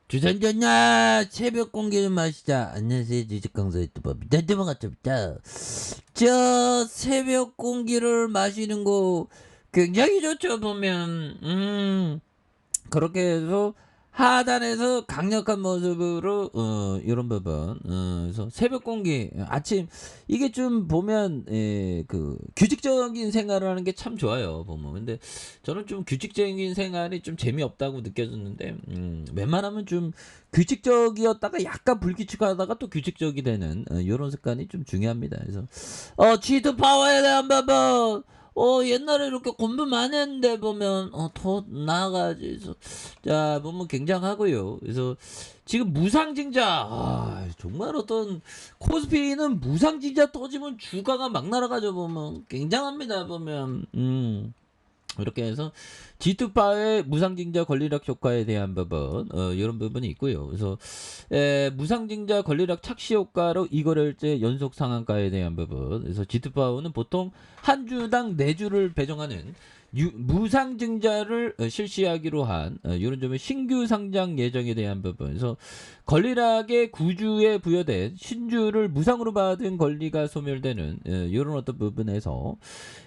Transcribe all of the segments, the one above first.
주선전야 새벽 공기를 마시자. 안녕하세요, 주식강사 유튜버입니다. 반갑습니다. 저 새벽 공기를 마시는 거 굉장히 좋죠. 보면 그렇게 해서 하단에서 강력한 모습으로 이런 부분 그래서 새벽 공기 아침 이게 좀 보면 그 규칙적인 생활을 하는 게 참 좋아요 보면. 근데 저는 좀 규칙적인 생활이 좀 재미없다고 느껴졌는데 웬만하면 좀 규칙적이었다가 약간 불규칙하다가 또 규칙적이 되는 이런 습관이 좀 중요합니다. 그래서 G2 파워에 대한 부분 옛날에 이렇게 공부 많이 했는데 보면 더 나아가지. 그래서 자 보면 굉장하고요. 그래서 지금 무상증자 정말 어떤 코스피는 무상증자 터지면 주가가 막 날아가죠. 보면 굉장합니다. 보면 이렇게 해서 G2파의 무상증자 권리락 효과에 대한 부분 이런 부분이 있고요. 그래서 무상증자 권리락 착시 효과로 이거래일제 연속 상한가에 대한 부분. 그래서 G2파워는 보통 한 주당 4주를 배정하는 무상증자를 실시하기로 한 이런 점의 신규 상장 예정에 대한 부분. 그래서 권리락의 구주에 부여된 신주를 무상으로 받은 권리가 소멸되는 이런 어떤 부분에서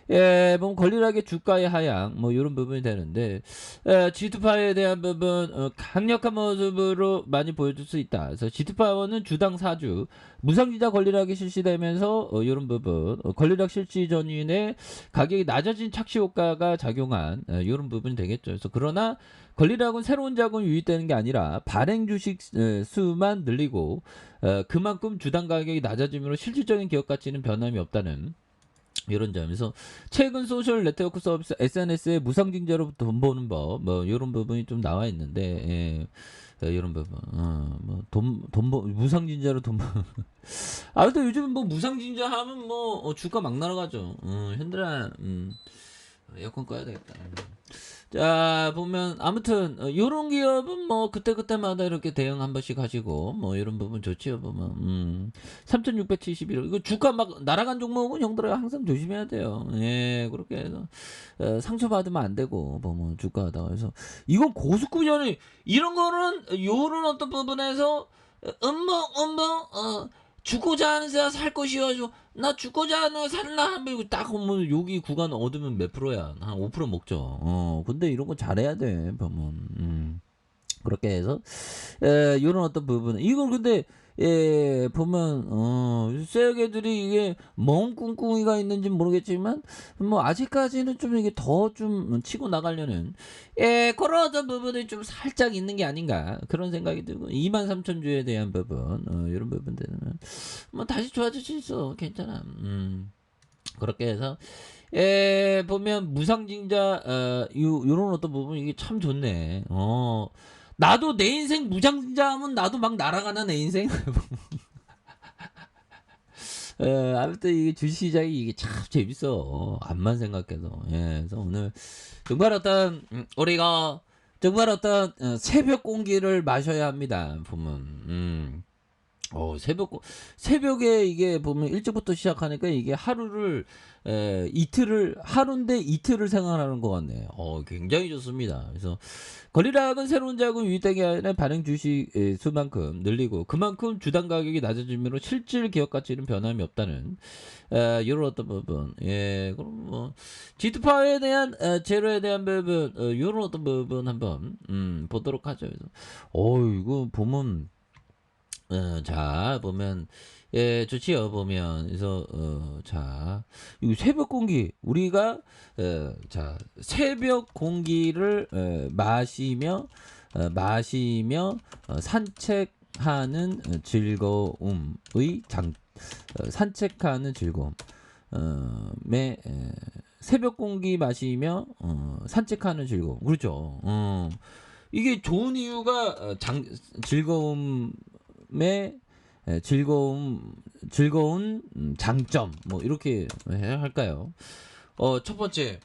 보면 권리락의 주가의 하향 뭐 이런 부분이 되는데 G2파워에 대한 부분 강력한 모습으로 많이 보여줄 수 있다. 그래서 G2파워는 주당 4주 무상증자 권리락이 실시되면서 이런 부분 권리락 실시 전인의 가격이 낮아진 착시 효과가 작용한 이런 부분이 되겠죠. 그래서 그러나 권리락은 새로운 자금이 유입되는 게 아니라 발행 주식 수만 늘리고 그만큼 주당 가격이 낮아짐으로 실질적인 기업 가치는 변함이 없다는 이런 점에서 최근 소셜 네트워크 서비스 SNS에 무상증자로 돈 버는 법 뭐 이런 부분이 좀 나와 있는데 이런 부분 무상증자로 돈 아무튼 요즘 뭐 무상증자 하면 뭐 주가 막 날아가죠. 현들아 에어컨 꺼야 되겠다. 자 보면 아무튼 요런 기업은 뭐 그때그때마다 이렇게 대응 한 번씩 하시고 뭐 이런 부분 좋지요. 보면 3671원 이거 주가 막 날아간 종목은 형들아 항상 조심해야 돼요. 예 그렇게 해서 상처받으면 안 되고 보면 주가 하다가 그래서 이건 고수구전이 이런 거는 요런 어떤 부분에서 죽고자 하는 사람 살 것이어서 나 죽고자 하는 살라 하면 딱 보면 여기 구간 얻으면 몇 프로야? 한 5% 먹죠. 근데 이런 거 잘해야 돼 보면. 그렇게 해서 요런 어떤 부분 이걸 근데 보면 쇠역애들이 이게 뭔 꿍꿍이가 있는지 모르겠지만 뭐 아직까지는 좀 이게 더 좀 치고 나가려는 그런 어떤 부분이 좀 살짝 있는 게 아닌가 그런 생각이 들고 23,000주에 대한 부분 이런 부분들은 뭐 다시 좋아질 수 있어 괜찮아. 그렇게 해서 보면 무상증자 요런 어떤 부분 이게 참 좋네. 나도 내 인생 무상증자하면 나도 막 날아가나 내 인생. 아무튼 이게 주식시장이 이게 참 재밌어. 암만 생각해도. 그래서 오늘 정말 어떤 우리가 정말 어떤 새벽 공기를 마셔야 합니다. 보면 새벽에 이게 보면 일찍부터 시작하니까 이게 하루인데 이틀을 생각하는 것 같네. 굉장히 좋습니다. 그래서 권리락은 새로운 자금 유입되게 하는 발행 주식 수만큼 늘리고 그만큼 주당 가격이 낮아지므로 실질 기업 가치는 변함이 없다는 이런 어떤 부분. 그럼 뭐 G2파워에 대한 제로에 대한 부분 이런 어떤 부분 한번 보도록 하죠. 그래서 이거 보면 자 보면 좋지요 보면. 그래서 자 이 새벽 공기 우리가 자 새벽 공기를 마시며 산책하는 즐거움의 산책하는 즐거움 새벽 공기 마시며 산책하는 즐거움 그렇죠. 이게 좋은 이유가 즐거움의 즐거운 장점 뭐 이렇게 해야 할까요? 첫 번째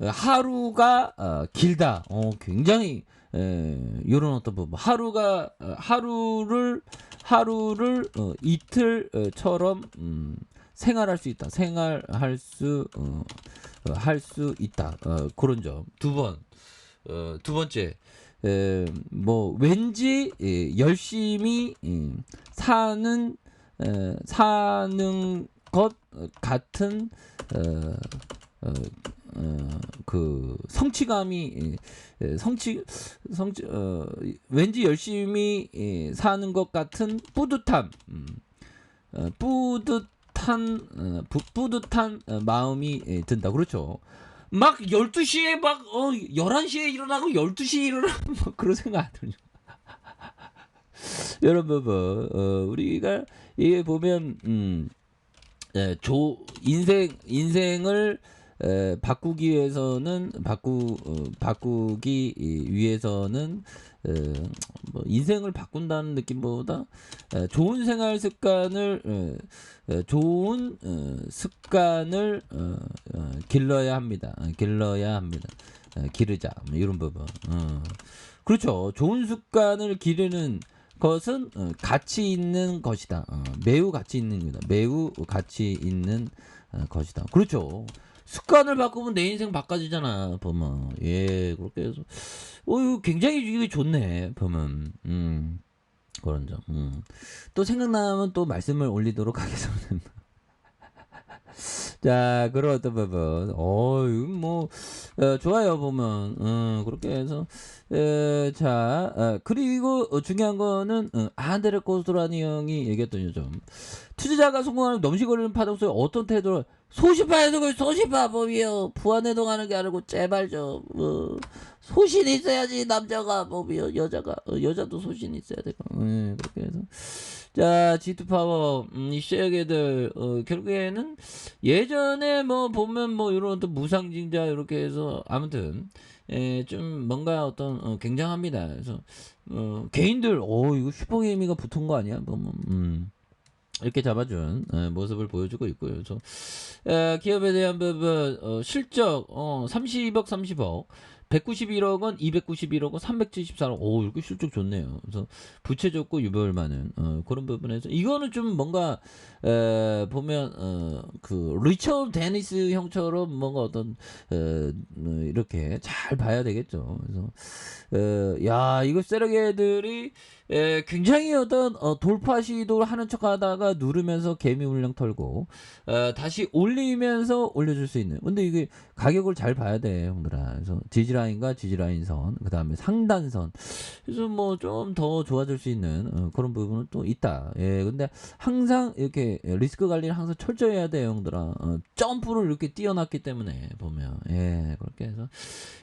하루가 길다. 굉장히 이런 어떤 부분 하루를 이틀처럼 생활할 수 있다. 할 수 있다. 그런 점. 두 번째 뭐 왠지 열심히 사는 것 같은 어, 그 성취감이 왠지 열심히 사는 것 같은 뿌듯함, 뿌듯한 마음이 든다. 그렇죠. 막 12시에 막 11시에 일어나고 12시에 일어나고 뭐 그런 생각 안 들죠. 여러분 우리가 이게 보면 인생을 바꾸기 위해서는 바꾸기 위해서는 뭐 인생을 바꾼다는 느낌보다 좋은 생활 습관을 좋은 습관을 길러야 합니다. 기르자 뭐 이런 부분. 그렇죠. 좋은 습관을 기르는 것은 가치 있는 것이다. 매우 가치 있는 겁니다. 매우 가치 있는 것이다. 그렇죠. 습관을 바꾸면 내 인생 바꿔지잖아. 보면 예 그렇게 해서 이거 굉장히 이게 좋네. 보면 그런 점. 또 생각나면 또 말씀을 올리도록 하겠습니다. 자, 그런 어떤 부분. 이거 뭐, 좋아요, 보면. 그렇게 해서, 자, 그리고 중요한 거는, 안드레 코스토라니 형이 얘기했던 요점. 투자자가 성공하는 넘실거리는 파동 속에 어떤 태도를, 소시파에서 그 소시파 법이요. 부안해동하는 게 아니고, 제발 좀, 소신이 있어야지, 남자가 법이요. 여자도 소신이 있어야 되고, 그렇게 해서. 자, G2 파워, 이 쉐어게들, 결국에는 예전에 뭐 보면 뭐 이런 또 무상증자 이렇게 해서 아무튼, 좀 뭔가 어떤, 굉장합니다. 그래서, 개인들, 이거 슈퍼게이미가 붙은 거 아니야? 보면, 이렇게 잡아준 모습을 보여주고 있고요. 그래서 기업에 대한 부분 실적 32억 30억 191억 원, 291억 원, 374억. 이렇게 실적 좋네요. 그래서 부채 적고 유별 많은 그런 부분에서 이거는 좀 뭔가 보면 그 리처드 데니스 형처럼 뭔가 어떤 이렇게 잘 봐야 되겠죠. 그래서 야 이거 세력애들이 굉장히 어떤 돌파 시도를 하는 척하다가 누르면서 개미 물량 털고 다시 올리면서 올려줄 수 있는. 근데 이게 가격을 잘 봐야 돼, 형들아. 그래서 지지라인과 지지라인 선, 그 다음에 상단선. 그래서 뭐 좀 더 좋아질 수 있는 그런 부분은 또 있다. 예, 근데 항상 이렇게 리스크 관리를 항상 철저히 해야 돼요, 형들아. 점프를 이렇게 뛰어났기 때문에 보면 예, 그렇게 해서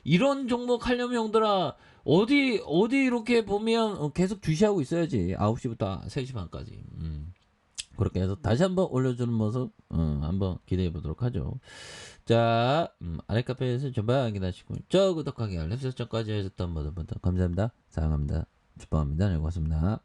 이런 종목 하려면 형들아. 어디 이렇게 보면 계속 주시하고 있어야지. 9시부터 3시 반까지. 그렇게 해서 다시 한번 올려주는 모습 한번 기대해 보도록 하죠. 자, 아래 카페에서 전방 확인하시고 저 구독하기 알람 설정까지 해줬던 모든 분들 감사합니다. 사랑합니다. 축복합니다. 네, 고맙습니다.